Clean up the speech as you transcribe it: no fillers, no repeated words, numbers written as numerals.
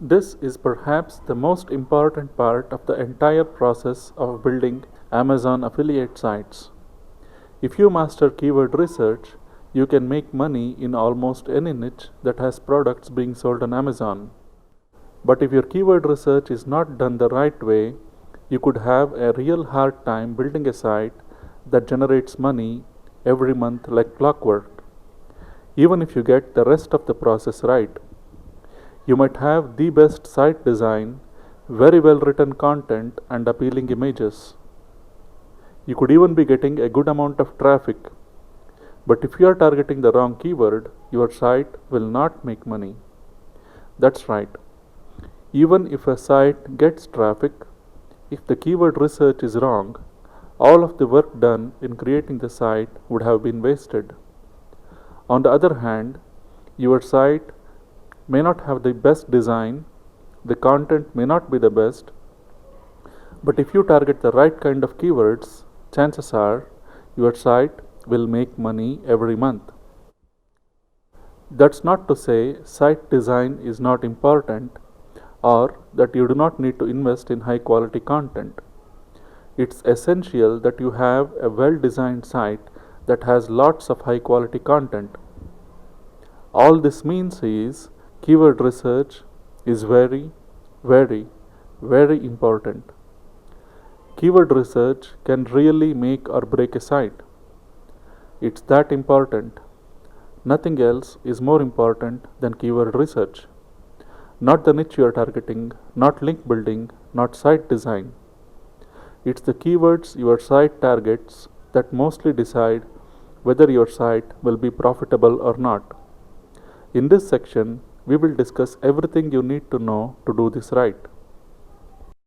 This is perhaps the most important part of the entire process of building Amazon affiliate sites. If you master keyword research, you can make money in almost any niche that has products being sold on Amazon. But if your keyword research is not done the right way, you could have a real hard time building a site that generates money every month like clockwork, even if you get the rest of the process right. You might have the best site design, very well written content, and appealing images. You could even be getting a good amount of traffic. But if you are targeting the wrong keyword, your site will not make money. That's right. Even if a site gets traffic, if the keyword research is wrong, all of the work done in creating the site would have been wasted. On the other hand, your site may not have the best design, the content may not be the best, but if you target the right kind of keywords, chances are your site will make money every month. That's not to say site design is not important or that you do not need to invest in high quality content. It's essential that you have a well designed site that has lots of high quality content. All this means is keyword research is very, very, very important. Keyword research can really make or break a site. It's that important. Nothing else is more important than keyword research. Not the niche you are targeting, not link building, not site design. It's the keywords your site targets that mostly decide whether your site will be profitable or not. In this section, we will discuss everything you need to know to do this right.